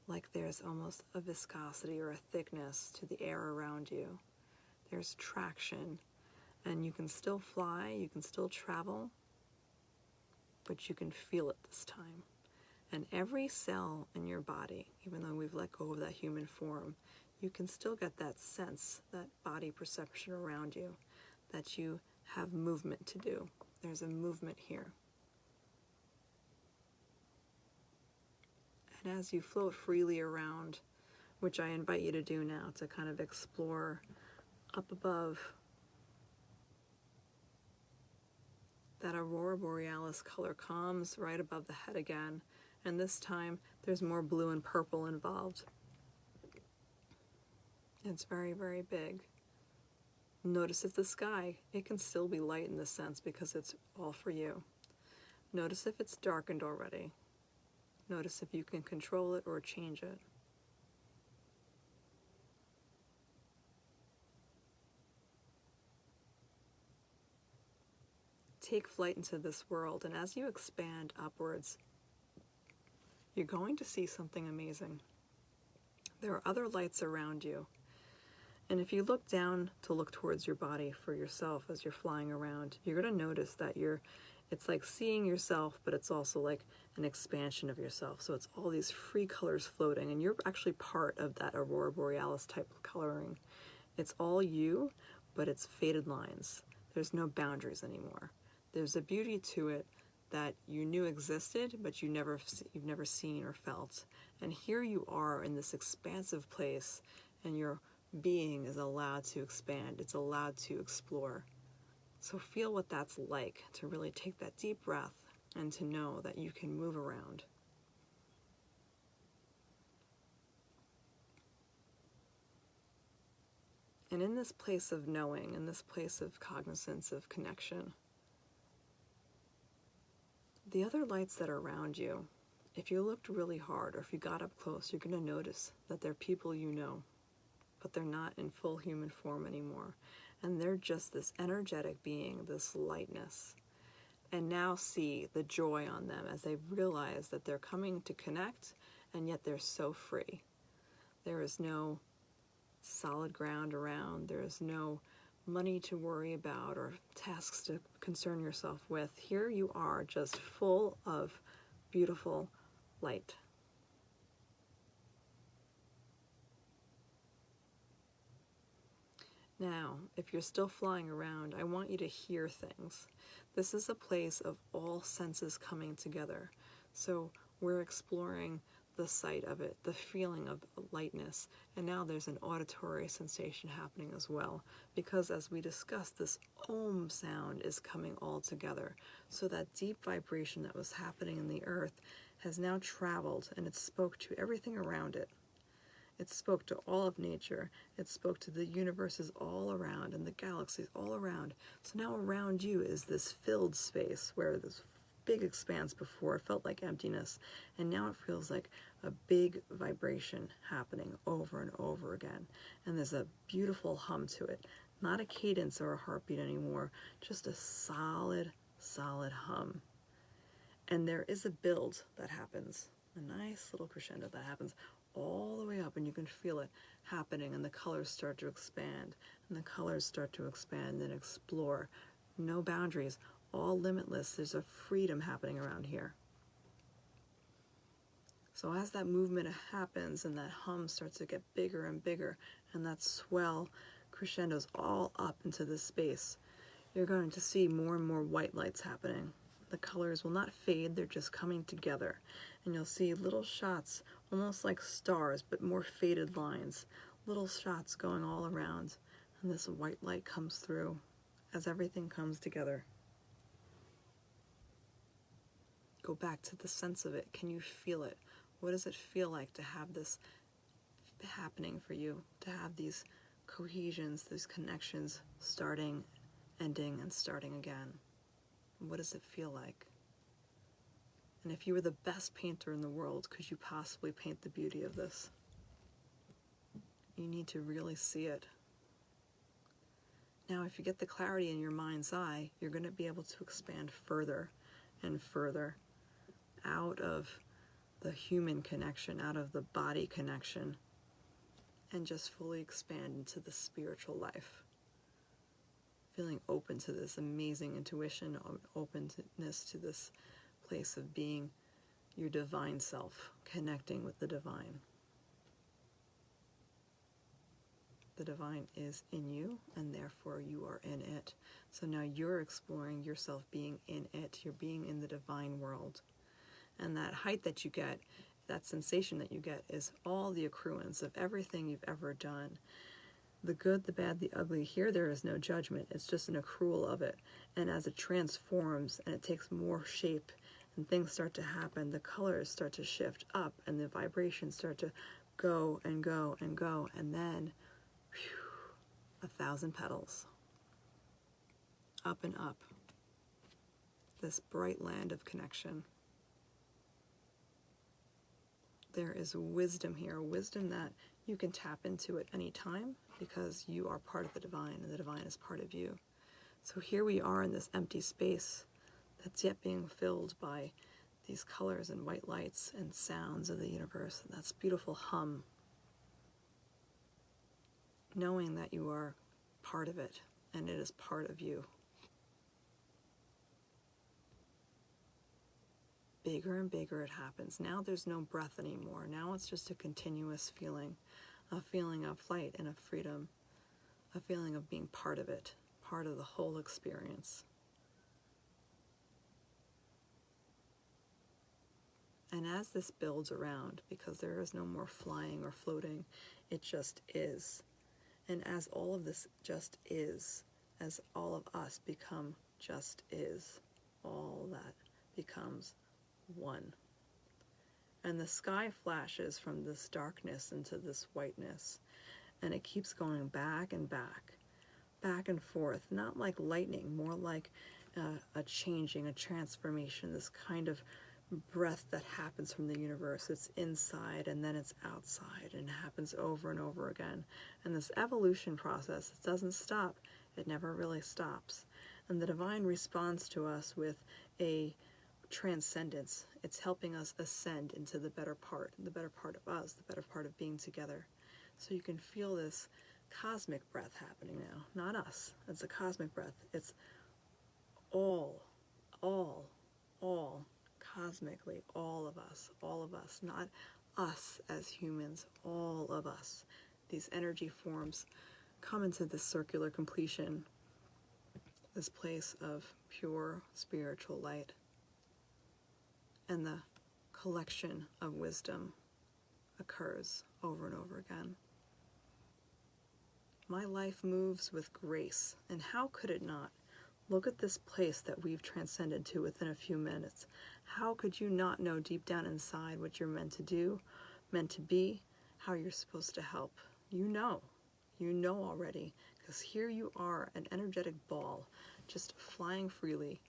like there's almost a viscosity or a thickness to the air around you. There's traction, and you can still fly, you can still travel, but you can feel it this time. And every cell in your body, even though we've let go of that human form, you can still get that sense, that body perception around you, that you have movement to do. There's a movement here. And as you float freely around, which I invite you to do now, to kind of explore up above, that aurora borealis color comes right above the head again, and this time there's more blue and purple involved. It's very, very big. Notice if the sky, it can still be light in this sense because it's all for you. Notice if it's darkened already. Notice if you can control it or change it. Take flight into this world, and as you expand upwards, you're going to see something amazing. There are other lights around you. And if you look down to look towards your body for yourself as you're flying around, you're going to notice that it's like seeing yourself, but it's also like an expansion of yourself. So it's all these free colors floating, and you're actually part of that aurora borealis type of coloring. It's all you, but it's faded lines. There's no boundaries anymore. There's a beauty to it that you knew existed, but you've never seen or felt. And here you are in this expansive place, and your being is allowed to expand. It's allowed to explore. So feel what that's like, to really take that deep breath and to know that you can move around. And in this place of knowing, in this place of cognizance, of connection, the other lights that are around you, if you looked really hard or if you got up close, you're going to notice that they're people you know, but they're not in full human form anymore. And they're just this energetic being, this lightness. And now see the joy on them as they realize that they're coming to connect, and yet they're so free. There is no solid ground around. There is no money to worry about or tasks to concern yourself with. Here you are, just full of beautiful light. Now, if you're still flying around, I want you to hear things. This is a place of all senses coming together. So we're exploring the sight of it, the feeling of lightness, and now there's an auditory sensation happening as well, because as we discussed, this Om sound is coming all together. So that deep vibration that was happening in the earth has now traveled, and it spoke to everything around it. It spoke to all of nature. It spoke to the universes all around and the galaxies all around. So now around you is this filled space where this big expanse before felt like emptiness, and now it feels like a big vibration happening over and over again. And there's a beautiful hum to it. Not a cadence or a heartbeat anymore, just a solid, solid hum. And there is a build that happens, a nice little crescendo that happens all the way up, and you can feel it happening, and the colors start to expand, and the colors start to expand and explore. No boundaries, all limitless. There's a freedom happening around here. So as that movement happens and that hum starts to get bigger and bigger, and that swell crescendos all up into this space, you're going to see more and more white lights happening. The colors will not fade, they're just coming together. And you'll see little shots, almost like stars, but more faded lines. Little shots going all around. And this white light comes through as everything comes together. Go back to the sense of it. Can you feel it? What does it feel like to have this happening for you? To have these cohesions, these connections starting, ending, and starting again? What does it feel like? And if you were the best painter in the world, could you possibly paint the beauty of this? You need to really see it. Now, if you get the clarity in your mind's eye, you're going to be able to expand further and further out of the human connection, out of the body connection, and just fully expand into the spiritual life. Feeling open to this amazing intuition, openness to this place of being your divine self, connecting with the divine. The divine is in you, and therefore you are in it. So now you're exploring yourself being in it. You're being in the divine world. And that height that you get, that sensation that you get, is all the accruance of everything you've ever done. The good, the bad, the ugly. Here there is no judgment. It's just an accrual of it. And as it transforms and it takes more shape and things start to happen, the colors start to shift up and the vibrations start to go and go and go. And then, 1,000 petals. Up and up. This bright land of connection. There is wisdom here, wisdom that you can tap into at any time because you are part of the divine and the divine is part of you. So here we are in this empty space that's yet being filled by these colors and white lights and sounds of the universe. And that's beautiful hum. Knowing that you are part of it and it is part of you. Bigger and bigger it happens. Now there's no breath anymore. Now it's just a continuous feeling, a feeling of light and of freedom, a feeling of being part of it, part of the whole experience. And as this builds around, because there is no more flying or floating, it just is. And as all of this just is, as all of us become just is, all that becomes one. And the sky flashes from this darkness into this whiteness, and it keeps going back and back, back and forth, not like lightning, more like a changing, a transformation, this kind of breath that happens from the universe. It's inside and then it's outside, and it happens over and over again. And this evolution process, it doesn't stop. It never really stops. And the divine responds to us with a transcendence. It's helping us ascend into the better part of us, the better part of being together. So you can feel this cosmic breath happening now. Not us. It's a cosmic breath. It's all, cosmically, all of us, not us as humans, all of us. These energy forms come into this circular completion, this place of pure spiritual light. And the collection of wisdom occurs over and over again. My life moves with grace, and how could it not? Look at this place that we've transcended to within a few minutes. How could you not know deep down inside what you're meant to do, meant to be, how you're supposed to help? You know already, because here you are, an energetic ball, just flying freely,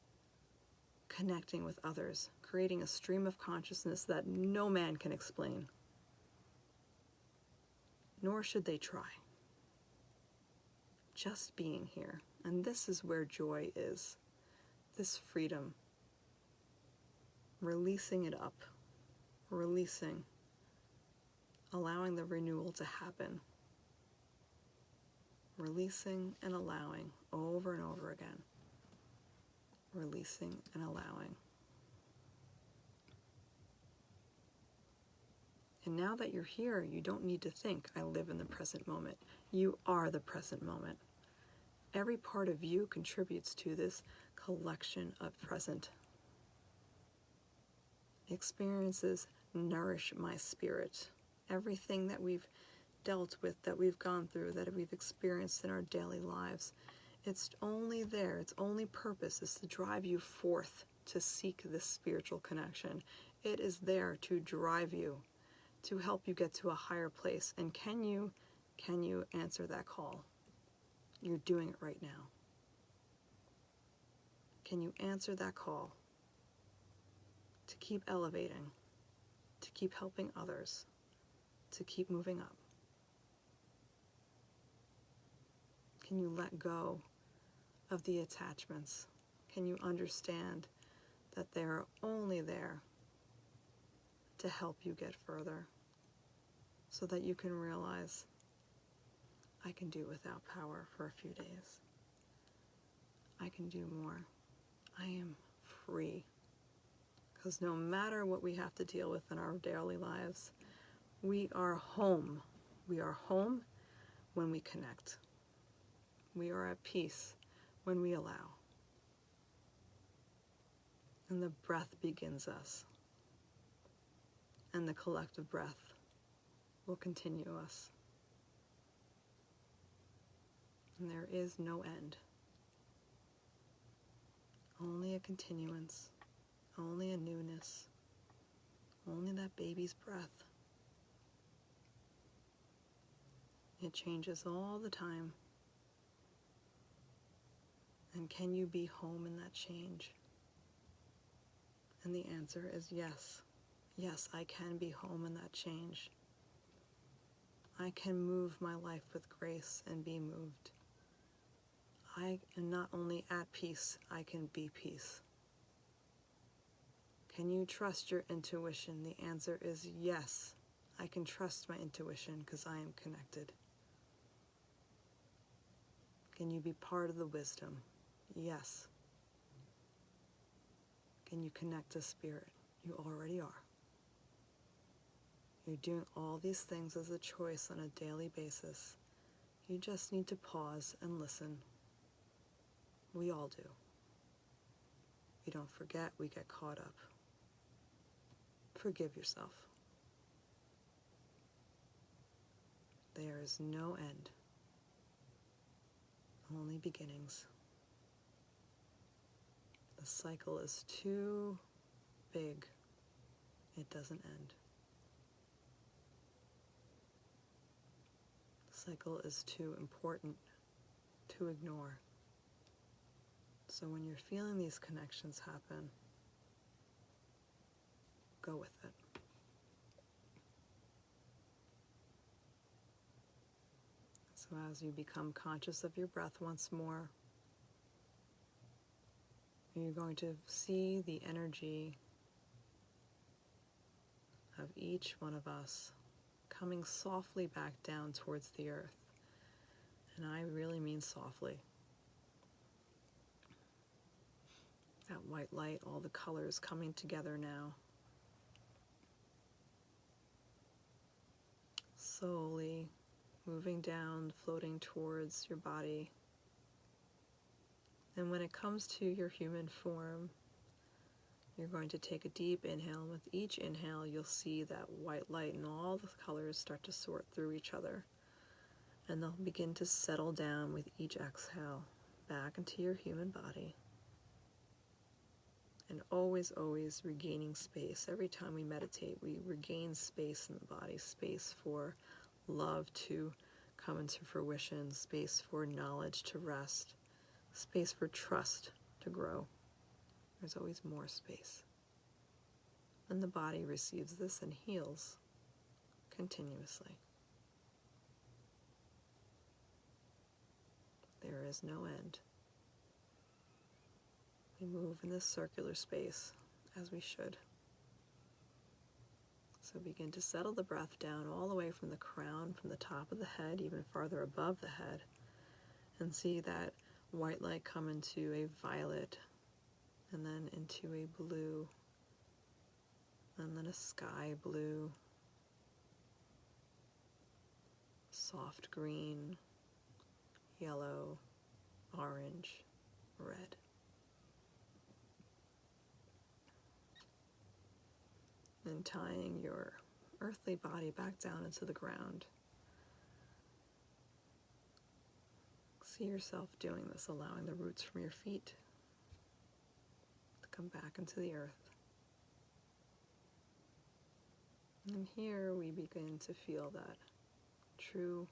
connecting with others, creating a stream of consciousness that no man can explain. Nor should they try. Just being here. And this is where joy is. This freedom. Releasing it up. Releasing. Allowing the renewal to happen. Releasing and allowing over and over again. Releasing and allowing. And now that you're here, you don't need to think, I live in the present moment. You are the present moment. Every part of you contributes to this collection of present. Experiences nourish my spirit. Everything that we've dealt with, that we've gone through, that we've experienced in our daily lives, it's only there, its only purpose is to drive you forth to seek this spiritual connection. It is there to drive you, to help you get to a higher place. And can you answer that call? You're doing it right now. Can you answer that call to keep elevating, to keep helping others, to keep moving up? Can you let go of the attachments? Can you understand that they are only there to help you get further, so that you can realize, I can do without power for a few days. I can do more. I am free. Because no matter what we have to deal with in our daily lives, we are home. We are home when we connect. We are at peace when we allow. And the breath begins us. And the collective breath will continue us. And there is no end. Only a continuance. Only a newness. Only that baby's breath. It changes all the time. And can you be home in that change? And the answer is yes. Yes, I can be home in that change. I can move my life with grace and be moved. I am not only at peace, I can be peace. Can you trust your intuition? The answer is yes. I can trust my intuition because I am connected. Can you be part of the wisdom? Yes. Can you connect to spirit? You already are. You're doing all these things as a choice on a daily basis. You just need to pause and listen. We all do. We don't forget, we get caught up. Forgive yourself. There is no end. Only beginnings. The cycle is too big. It doesn't end. The cycle is too important to ignore. So when you're feeling these connections happen, go with it. So as you become conscious of your breath once more, you're going to see the energy of each one of us coming softly back down towards the earth. And I really mean softly. That white light, all the colors coming together now. Slowly moving down, floating towards your body. And when it comes to your human form, you're going to take a deep inhale. With each inhale, you'll see that white light and all the colors start to sort through each other. And they'll begin to settle down with each exhale back into your human body. And always, always regaining space. Every time we meditate, we regain space in the body, space for love to come into fruition, space for knowledge to rest, space for trust to grow. There's always more space. And the body receives this and heals continuously. There is no end. We move in this circular space as we should. So begin to settle the breath down all the way from the crown, from the top of the head, even farther above the head, and see that white light come into a violet, and then into a blue, and then a sky blue, soft green, yellow, orange, red. And tying your earthly body back down into the ground. See yourself doing this, allowing the roots from your feet to come back into the earth. And here we begin to feel that true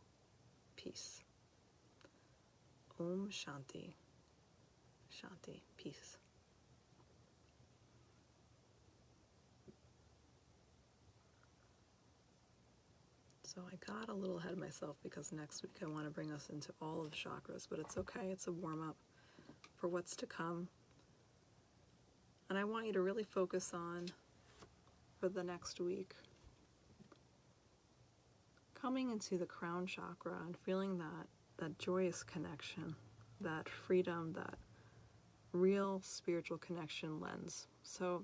peace. Om Shanti. Shanti, peace. So I got a little ahead of myself because next week I want to bring us into all of the chakras, but it's okay, it's a warm-up for what's to come. And I want you to really focus on, for the next week, coming into the crown chakra and feeling that joyous connection, that freedom, that real spiritual connection lens. So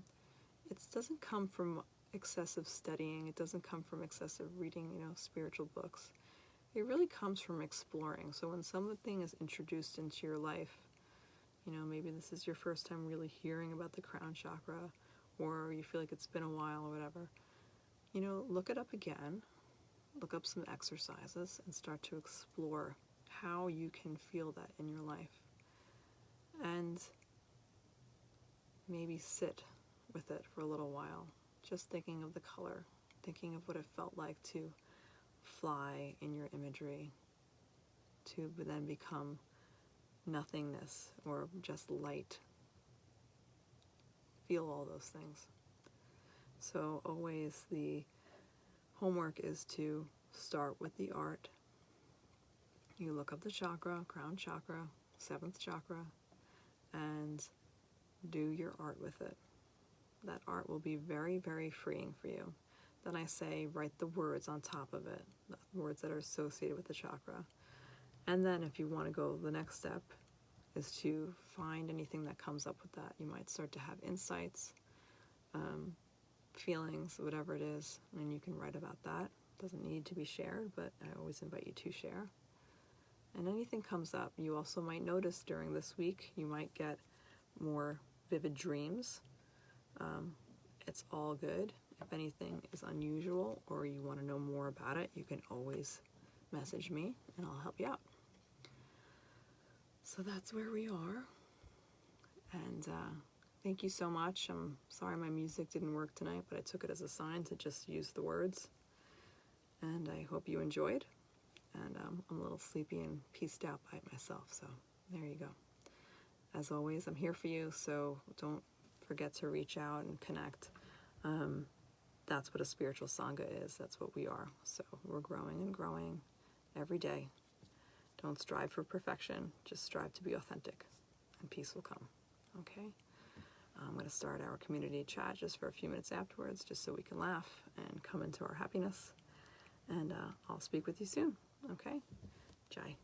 it doesn't come from excessive studying, it doesn't come from excessive reading, spiritual books. It really comes from exploring. So when something is introduced into your life, maybe this is your first time really hearing about the crown chakra, or you feel like it's been a while or whatever, look it up again, look up some exercises and start to explore how you can feel that in your life. And maybe sit with it for a little while, just thinking of the color, thinking of what it felt like to fly in your imagery, to then become nothingness or just light. Feel all those things. So always the homework is to start with the art. You look up the chakra, crown chakra, 7th chakra, and do your art with it. That art will be very, very freeing for you. Then I say, write the words on top of it, the words that are associated with the chakra. And then if you want to go, the next step is to find anything that comes up with that. You might start to have insights, feelings, whatever it is, and you can write about that. It doesn't need to be shared, but I always invite you to share. And anything comes up. You also might notice during this week, you might get more vivid dreams. It's all good. If anything is unusual or you want to know more about it, you can always message me and I'll help you out. So that's where we are. And thank you so much. I'm sorry my music didn't work tonight, but I took it as a sign to just use the words. And I hope you enjoyed. And I'm a little sleepy and pieced out by it myself, so there you go. As always, I'm here for you, so don't forget to reach out and connect. That's what a spiritual sangha is. That's what we are. So we're growing and growing every day. Don't strive for perfection. Just strive to be authentic, and peace will come. Okay? I'm going to start our community chat just for a few minutes afterwards, just so we can laugh and come into our happiness. And I'll speak with you soon. Okay? Jai.